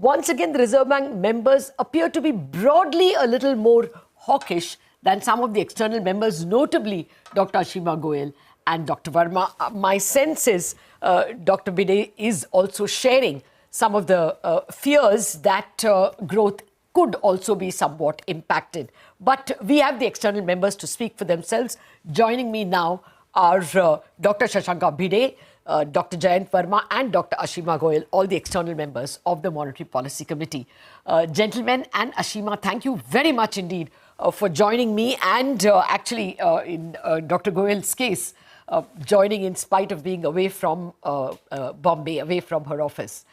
once again, the Reserve Bank members appear to be broadly a little more hawkish than some of the external members, notably Dr. Ashima Goyal and Dr. Varma. My sense is Dr. Bhide is also sharing some of the fears that growth could also be somewhat impacted. But we have the external members to speak for themselves. Joining me now are Dr. Shashanka Bhide, Dr. Jayanth Varma and Dr. Ashima Goyal, all the external members of the Monetary Policy Committee. Gentlemen and Ashima, thank you very much indeed for joining me and actually in Dr. Goyal's case, joining in spite of being away from Bombay, away from her office.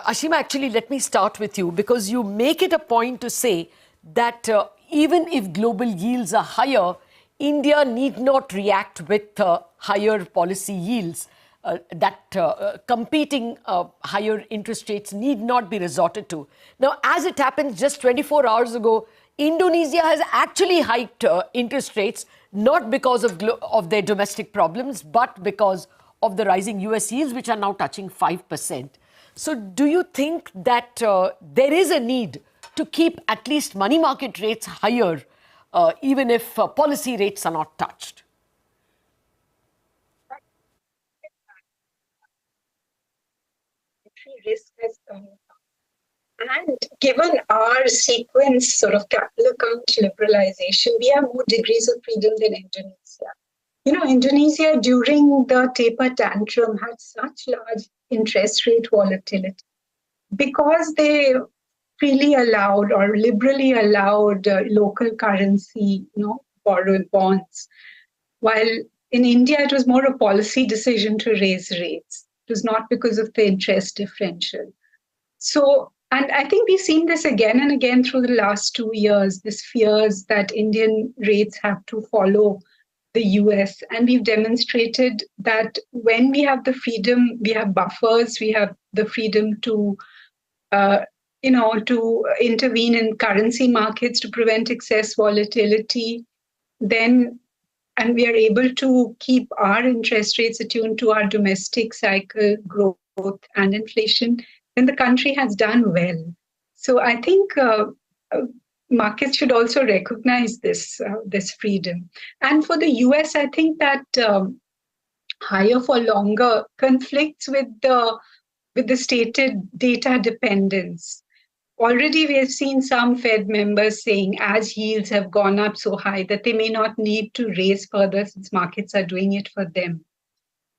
Ashima, actually, let me start with you because you make it a point to say that even if global yields are higher, India need not react with higher policy yields, that competing higher interest rates need not be resorted to. Now, as it happens, just 24 hours ago, Indonesia has actually hiked interest rates, not because of their domestic problems, but because of the rising US yields, which are now touching 5%. So do you think that there is a need to keep at least money market rates higher, even if policy rates are not touched? Risk has come. And given our sequence sort of capital account liberalization, we have more degrees of freedom than Indonesia. You know, Indonesia during the taper tantrum had such large interest rate volatility because they freely allowed or liberally allowed local currency, borrow bonds. While in India, it was more a policy decision to raise rates. It was not because of the interest differential. So, and I think we've seen this again and again through the last 2 years, this fears that Indian rates have to follow the US. And we've demonstrated that when we have the freedom, we have buffers, we have the freedom to, to intervene in currency markets to prevent excess volatility, then, and we are able to keep our interest rates attuned to our domestic cycle growth and inflation, then the country has done well. So I think markets should also recognize this freedom. And for the US, I think that higher for longer conflicts with the stated data dependence. Already we have seen some Fed members saying as yields have gone up so high that they may not need to raise further since markets are doing it for them,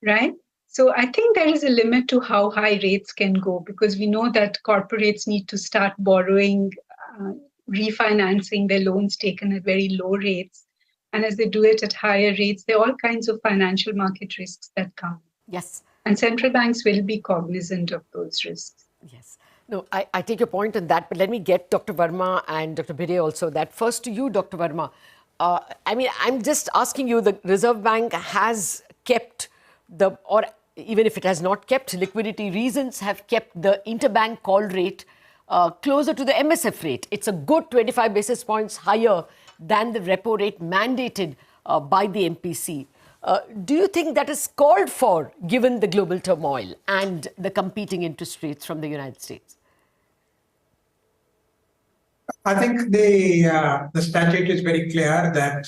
right? So I think there is a limit to how high rates can go because we know that corporates need to start borrowing, refinancing their loans taken at very low rates. And as they do it at higher rates, there are all kinds of financial market risks that come. Yes. And central banks will be cognizant of those risks. Yes. No, I take your point on that, but let me get Dr. Varma and Dr. Bhide also that. First to you, Dr. Varma. I'm just asking you, the Reserve Bank has kept or even if it has not kept, liquidity reasons have kept the interbank call rate closer to the MSF rate. It's a good 25 basis points higher than the repo rate mandated by the MPC. Do you think that is called for given the global turmoil and the competing interest rates from the United States? I think the statute is very clear that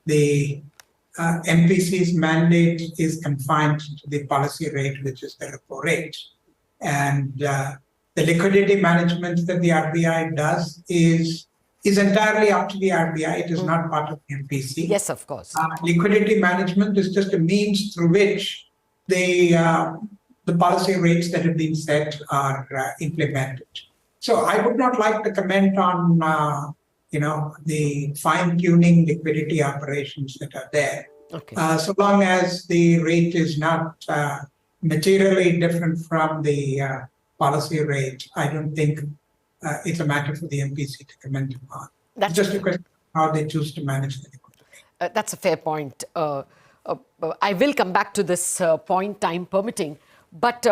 the MPC's mandate is confined to the policy rate, which is the repo rate. And the liquidity management that the RBI does is entirely up to the RBI. It is not part of the MPC. Yes, of course. Liquidity management is just a means through which the policy rates that have been set are implemented. So I would not like to comment on the fine-tuning liquidity operations that are there. Okay. So long as the rate is not materially different from the policy rate, I don't think it's a matter for the MPC to comment upon. That's just a question of how they choose to manage the liquidity. That's a fair point. I will come back to this point, time permitting. But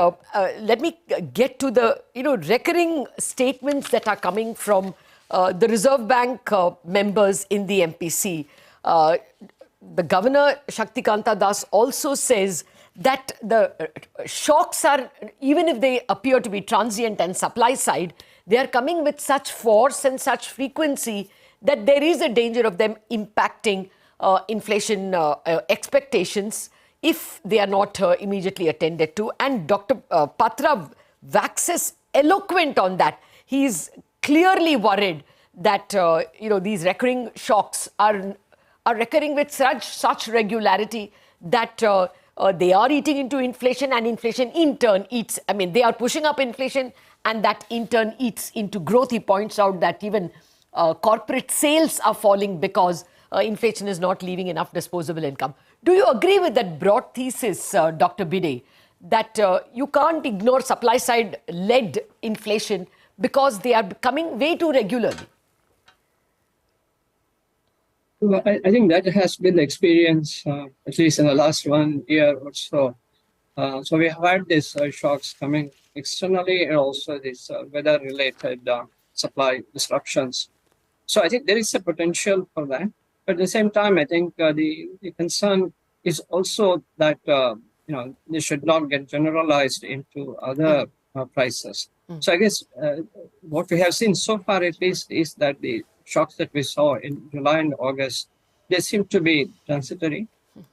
let me get to the recurring statements that are coming from the Reserve Bank members in the MPC. The Governor, Shaktikanta Das, also says that the shocks are, even if they appear to be transient and supply side, they are coming with such force and such frequency that there is a danger of them impacting inflation expectations if they are not immediately attended to. And Dr. Patra waxes eloquent on that. He is clearly worried that these recurring shocks are recurring with such regularity that they are eating into inflation, and inflation in turn eats. I mean, they are pushing up inflation, and that in turn eats into growth. He points out that even corporate sales are falling because inflation is not leaving enough disposable income. Do you agree with that broad thesis, Dr. Bhide, that you can't ignore supply-side led inflation because they are coming way too regularly? Well, I think that has been the experience, at least in the last 1 year or so. So we have had these shocks coming externally, and also these weather-related supply disruptions. So I think there is a potential for that. But at the same time, I think the concern is also that they should not get generalized into other prices. So I guess what we have seen so far, at least, is that the shocks that we saw in July and August, they seem to be transitory.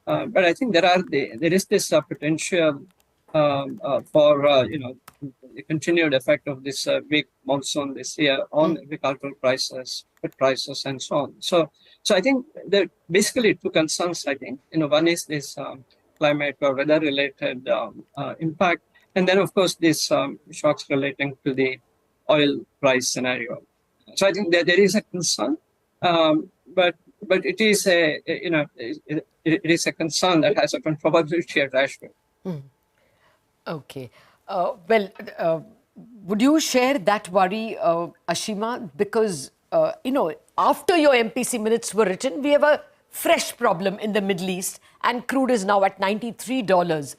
But I think there is this potential for the continued effect of this big monsoon this year on agricultural prices, food prices, and so on. So I think there are basically two concerns. I think one is this climate or weather-related impact, and then of course these shocks relating to the oil price scenario. So I think that there is a concern, but it is it is a concern that has a probability attached to it. Okay. Would you share that worry, Ashima? Because, after your MPC minutes were written, we have a fresh problem in the Middle East, and crude is now at $93.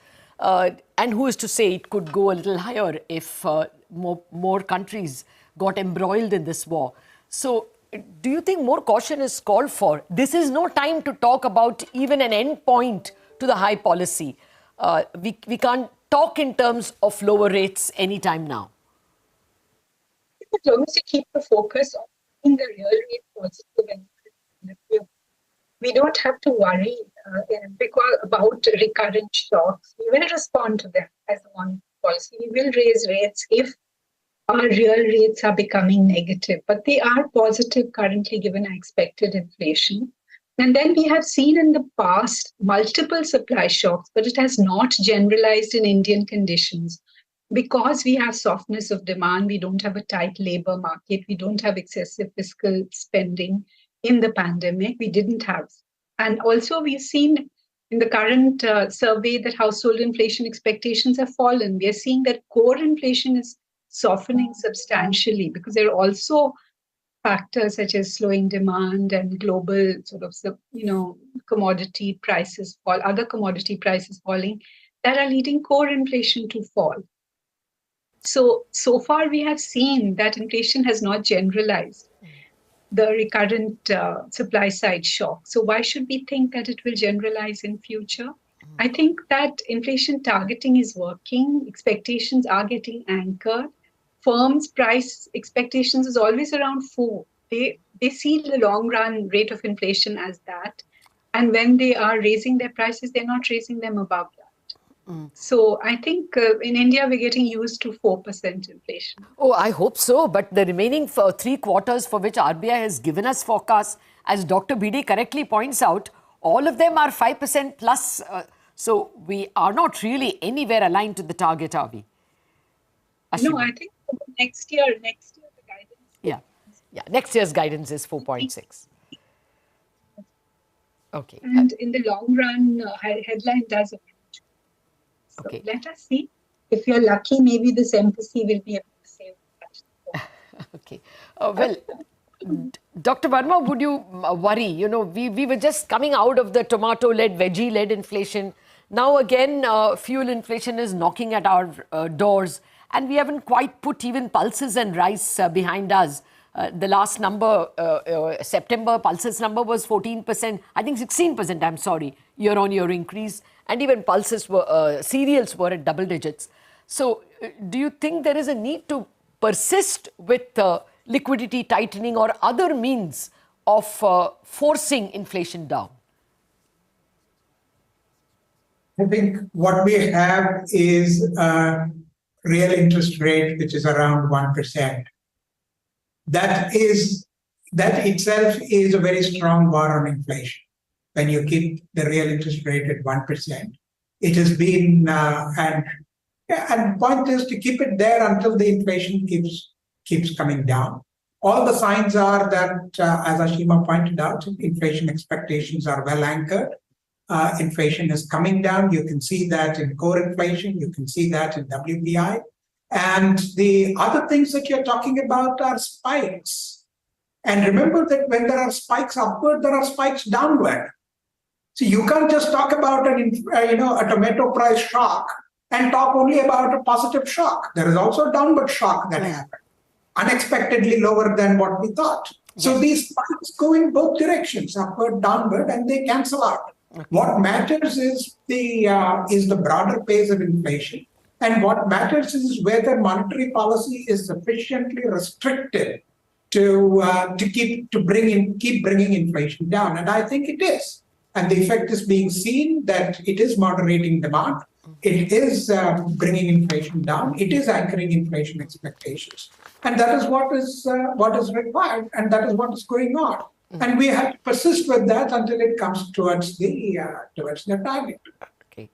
And who is to say it could go a little higher if more countries got embroiled in this war? So do you think more caution is called for? This is no time to talk about even an end point to the high policy. We can't talk in terms of lower rates anytime now. As long as you keep the focus on the real rate positive, and we don't have to worry about recurrent shocks. We will respond to them as a monetary policy. We will raise rates if our real rates are becoming negative, but they are positive currently given our expected inflation. And then we have seen in the past multiple supply shocks, but it has not generalized in Indian conditions. Because we have softness of demand, we don't have a tight labor market, we don't have excessive fiscal spending in the pandemic, we didn't have. And also we've seen in the current survey that household inflation expectations have fallen. We are seeing that core inflation is softening substantially because there are also factors such as slowing demand and global commodity prices other commodity prices falling that are leading core inflation to fall. So far we have seen that inflation has not generalized the recurrent supply side shock. So why should we think that it will generalize in future? I think that inflation targeting is working. Expectations are getting anchored. Firms' price expectations is always around 4. They see the long run rate of inflation as that. And when they are raising their prices, they're not raising them above that. So I think in India, we're getting used to 4% inflation. Oh, I hope so. But the remaining 3 quarters for which RBI has given us forecasts, as Dr. Bhide correctly points out, all of them are 5% plus. So we are not really anywhere aligned to the target, are we? Ashima? No, I think next year the guidance. Yeah. Next year's guidance is 4.6. Okay. And in the long run, headline does emerge. So Okay. Let us see. If you're lucky, maybe this MPC will be able to save that. Okay. Dr. Varma, would you worry? We were just coming out of the tomato-led, veggie-led inflation. Now again, fuel inflation is knocking at our doors, and we haven't quite put even pulses and rice behind us. The last number, September pulses number was 14%, I think 16%, I'm sorry, year-on-year increase. and even pulses were, cereals were at double digits. So do you think there is a need to persist with liquidity tightening or other means of forcing inflation down? I think what we have is a real interest rate which is around 1%. That itself is a very strong war on inflation. When you keep the real interest rate at 1%, it has been and point is to keep it there until the inflation keeps coming down. All the signs are that, as Ashima pointed out, inflation expectations are well anchored. Inflation is coming down. You can see that in core inflation. You can see that in WPI. And the other things that you're talking about are spikes. And remember that when there are spikes upward, there are spikes downward. So you can't just talk about a tomato price shock and talk only about a positive shock. There is also a downward shock that happened, unexpectedly lower than what we thought. So these spikes go in both directions, upward, downward, and they cancel out. What matters is the broader pace of inflation, and what matters is whether monetary policy is sufficiently restricted to keep bringing inflation down. And I think it is, and the effect is being seen that it is moderating demand. It is bringing inflation down. It is anchoring inflation expectations, and that is what is required, and that is what is going on. And we have to persist with that until it comes towards the target. Okay.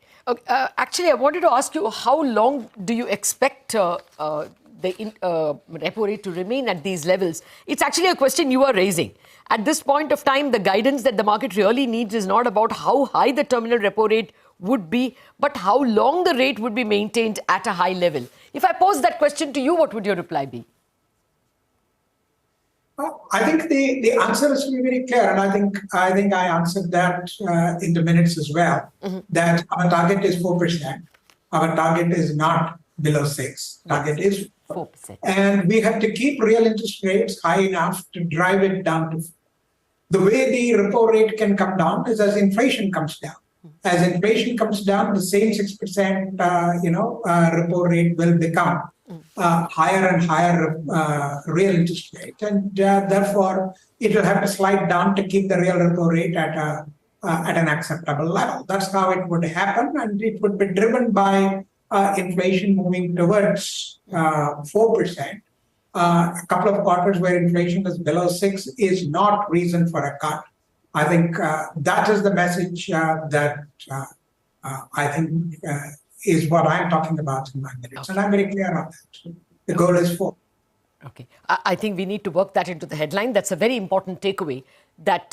Actually, I wanted to ask you, how long do you expect the repo rate to remain at these levels? It's actually a question you are raising. At this point of time, the guidance that the market really needs is not about how high the terminal repo rate would be, but how long the rate would be maintained at a high level. If I pose that question to you, what would your reply be? I think the answer is to be very clear, and I think I answered that in the minutes as well. That our target is 4%. Our target is not below 6%. Target is 4%, and we have to keep real interest rates high enough to drive it down to 4%. The way the repo rate can come down is as inflation comes down. As inflation comes down, the same 6% repo rate will become higher and higher real interest rate, and therefore it will have to slide down to keep the real repo rate at an acceptable level. That's how it would happen, and it would be driven by inflation moving towards 4%. A couple of quarters where inflation is below 6% is not reason for a cut. I think that is the message that I think is what I'm talking about in my minutes. Okay. And I'm very clear on that. The goal is 4%. Okay. I think we need to work that into the headline. That's a very important takeaway, that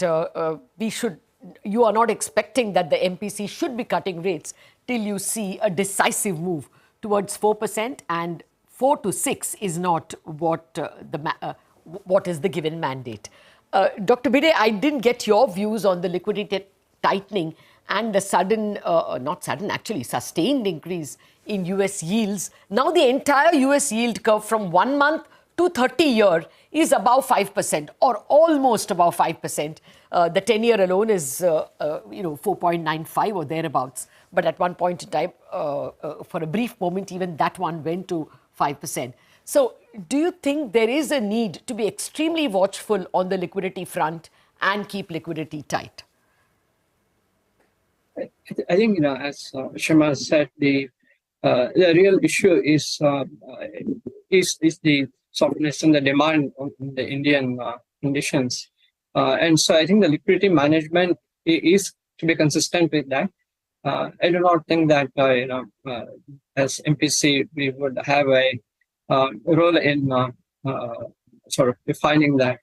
you are not expecting that the MPC should be cutting rates till you see a decisive move towards 4%, and 4 to 6 is not what is the given mandate. Dr. Bhide, I didn't get your views on the liquidity tightening and the sustained increase in US yields. Now the entire US yield curve from 1 month to 30-year is above 5% or almost above 5%. The 10-year alone is 4.95 or thereabouts. But at one point in time, for a brief moment, even that one went to 5%. So do you think there is a need to be extremely watchful on the liquidity front and keep liquidity tight? I think, as Ashima said, the real issue is the softness in the demand on the Indian conditions. And so I think the liquidity management is to be consistent with that. I do not think that, as MPC, we would have a role in sort of defining that.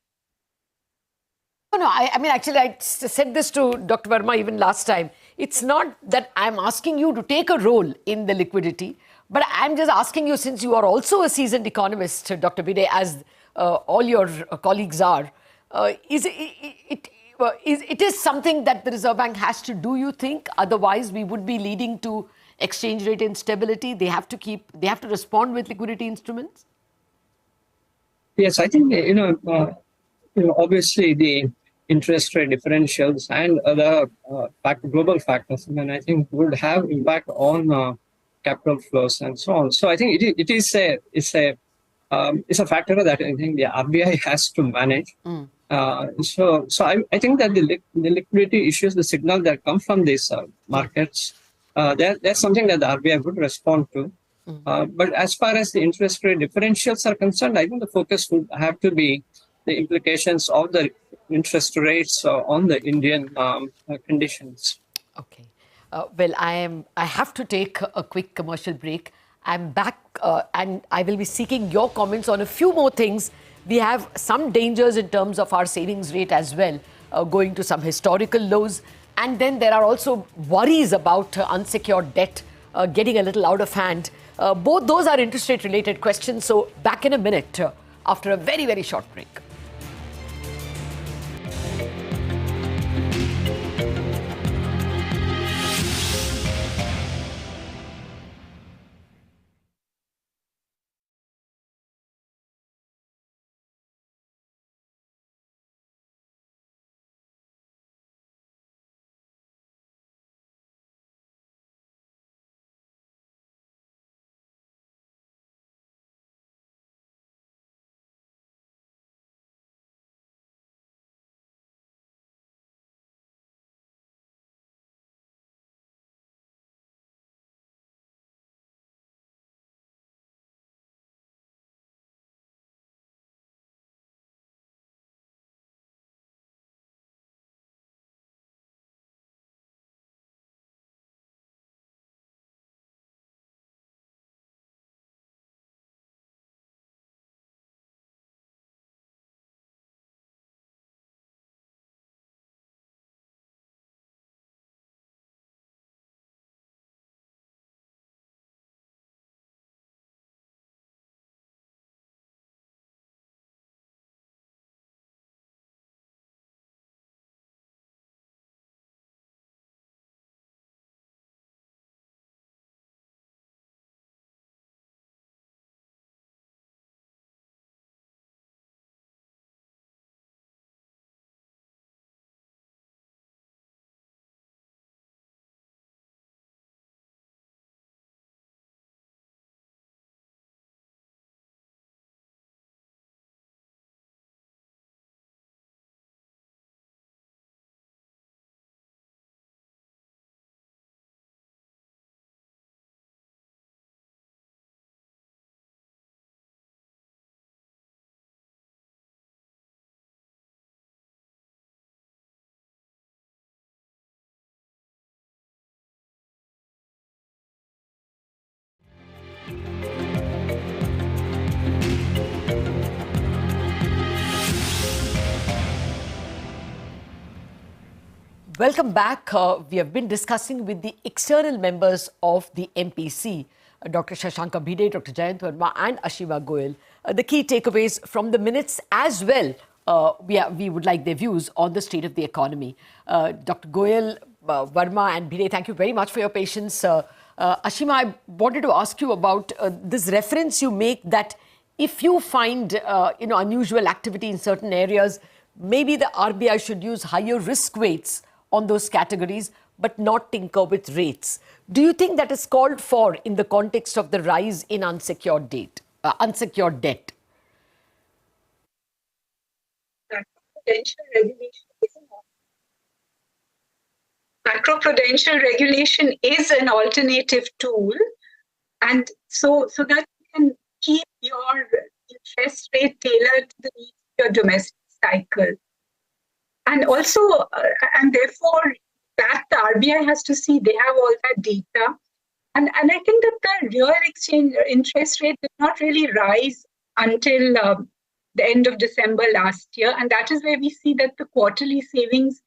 No, I mean, actually, I said this to Dr. Varma even last time. It's not that I'm asking you to take a role in the liquidity, but I'm just asking you, since you are also a seasoned economist, Dr. Bhide, as all your colleagues are, it is something that the Reserve Bank has to do, you think? Otherwise, we would be leading to exchange rate instability. They have to respond with liquidity instruments. Yes, I think obviously the interest rate differentials and other global factors, and I think would have impact on capital flows and so on. So I think it's a factor that I think the RBI has to manage. So I think that the liquidity issues, the signal that come from these markets, that's something that the RBI would respond to. But as far as the interest rate differentials are concerned, I think the focus would have to be the implications of the interest rates on the Indian conditions. Okay. Well, I have to take a quick commercial break. I'm back and I will be seeking your comments on a few more things. We have some dangers in terms of our savings rate as well, going to some historical lows. And then there are also worries about unsecured debt getting a little out of hand. Both those are interest rate related questions. So back in a minute after a very, very short break. Welcome back. We have been discussing with the external members of the MPC, Dr. Shashanka Bhide, Dr. Jayanth Varma and Ashima Goyal. The key takeaways from the minutes as well, we would like their views on the state of the economy. Dr. Goyal, Varma and Bhide, thank you very much for your patience. Ashima, I wanted to ask you about this reference you make that if you find unusual activity in certain areas, maybe the RBI should use higher risk weights on those categories, but not tinker with rates. Do you think that is called for in the context of the rise in unsecured debt? Macroprudential regulation is an alternative tool, and so that you can keep your interest rate tailored to the needs of your domestic cycle. And also, and therefore, that the RBI has to see, they have all that data. And I think that the real exchange interest rate did not really rise until the end of December last year. And that is where we see that the quarterly savings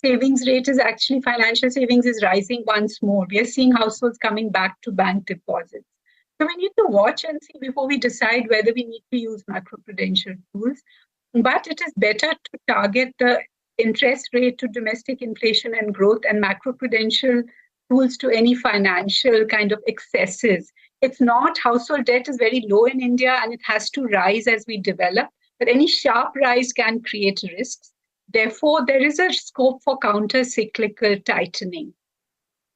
rate is actually, financial savings is rising once more. We are seeing households coming back to bank deposits. So we need to watch and see before we decide whether we need to use macroprudential tools. But it is better to target the interest rate to domestic inflation and growth, and macroprudential tools to any financial kind of excesses. It's not, household debt is very low in India and it has to rise as we develop, but any sharp rise can create risks. Therefore, there is a scope for counter-cyclical tightening.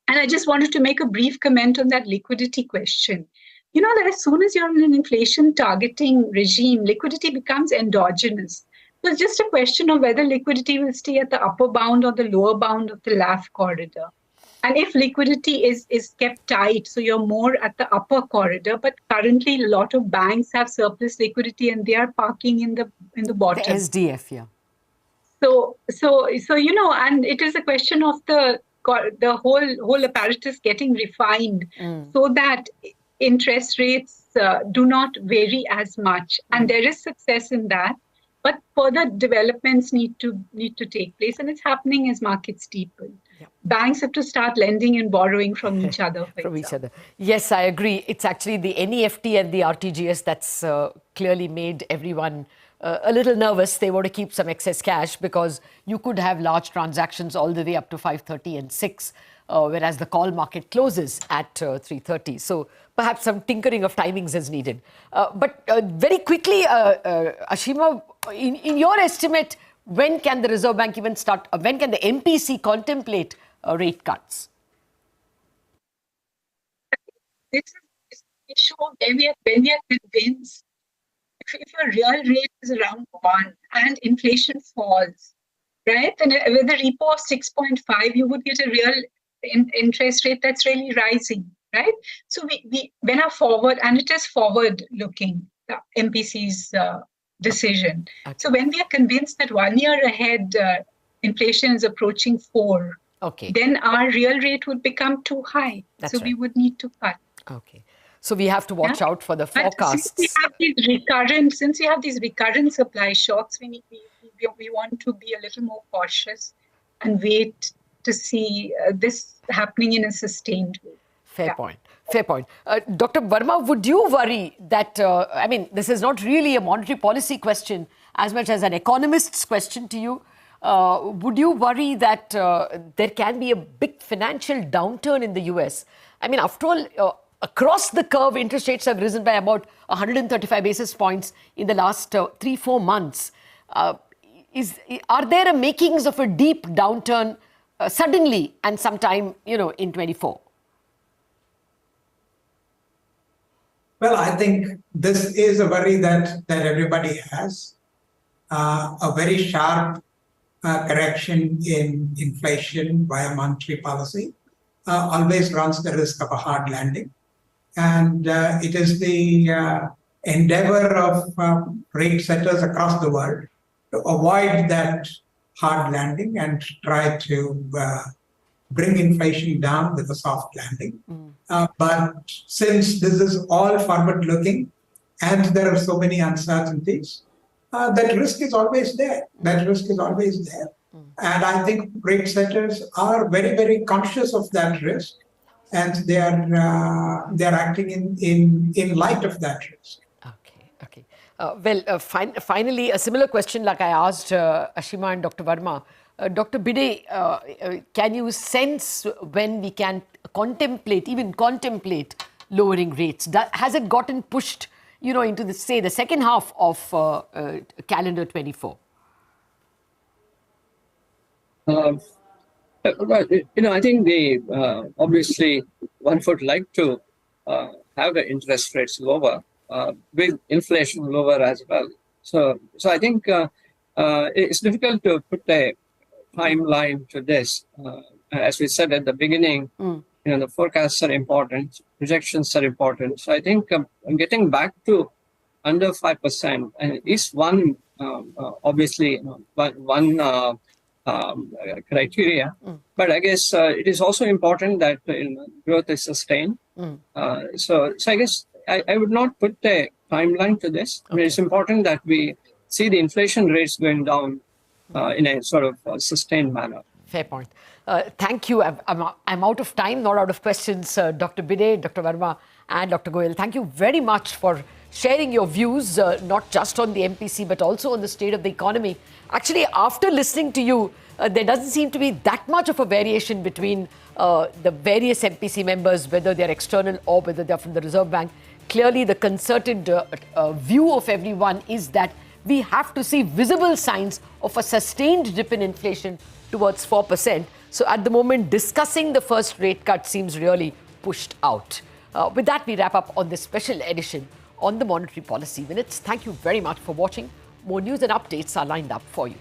And I just wanted to make a brief comment on that liquidity question. You know that as soon as you're in an inflation targeting regime, liquidity becomes endogenous. So it's just a question of whether liquidity will stay at the upper bound or the lower bound of the LAF corridor. And if liquidity is kept tight, so you're more at the upper corridor, but currently a lot of banks have surplus liquidity and they are parking in the bottom. The SDF, yeah. So you know, and it is a question of the whole apparatus getting refined so that interest rates do not vary as much, and there is success in that. But further developments need to take place, and it's happening as markets deepen. Yeah. Banks have to start lending and borrowing from each other. From each other. Yes, I agree. It's actually the NEFT and the RTGS that's clearly made everyone a little nervous. They want to keep some excess cash because you could have large transactions all the way up to 5:30 and 6, whereas the call market closes at 3:30. So perhaps some tinkering of timings is needed. But very quickly, Ashima, in your estimate, when can the Reserve Bank even start, when can the MPC contemplate rate cuts? This is an issue when we are convinced if your real rate is around 1 and inflation falls, right? Then with a repo of 6.5, you would get a real interest rate that's really rising, right? So we when our forward, and it is forward looking, the MPC's decision. Okay. So when we are convinced that 1 year ahead inflation is approaching 4, then our real rate would become too high. That's so right. We would need to cut. Okay. So we have to watch out for the forecasts. Since we have these recurrent supply shocks, we want to be a little more cautious and wait to see this happening in a sustained way. Fair point. Dr. Varma, would you worry that, I mean, this is not really a monetary policy question as much as an economist's question to you. Would you worry that there can be a big financial downturn in the US? I mean, after all, across the curve, interest rates have risen by about 135 basis points in the last 3-4 months. Are there makings of a deep downturn suddenly and sometime, in 24? Well, I think this is a worry that everybody has. A very sharp correction in inflation via monetary policy always runs the risk of a hard landing. And it is the endeavor of rate setters across the world to avoid that hard landing and try to bring inflation down with a soft landing. But since this is all forward-looking and there are so many uncertainties, that risk is always there. And I think rate setters are very, very conscious of that risk. And they are acting in light of that risk. Okay. Finally, a similar question like I asked Ashima and Dr. Varma. Dr. Bhide, can you sense when we can contemplate lowering rates? Has it gotten pushed, into the second half of calendar 24? I think obviously one would like to have the interest rates lower with inflation lower as well. So I think it's difficult to put a timeline to this. As we said at the beginning, the forecasts are important, projections are important. So I think getting back to under 5% is one obviously one criteria, but I guess it is also important that growth is sustained. So I guess I would not put a timeline to this. I mean, it's important that we see the inflation rates going down in a sort of sustained manner. Fair point. Thank you. I'm out of time, not out of questions. Dr. Bhide, Dr. Varma and Dr. Goyal, thank you very much for sharing your views, not just on the MPC, but also on the state of the economy. Actually, after listening to you, there doesn't seem to be that much of a variation between the various MPC members, whether they're external or whether they're from the Reserve Bank. Clearly, the concerted view of everyone is that we have to see visible signs of a sustained dip in inflation towards 4%. So at the moment, discussing the first rate cut seems really pushed out. With that, we wrap up on this special edition on the Monetary Policy Minutes. Thank you very much for watching. More news and updates are lined up for you.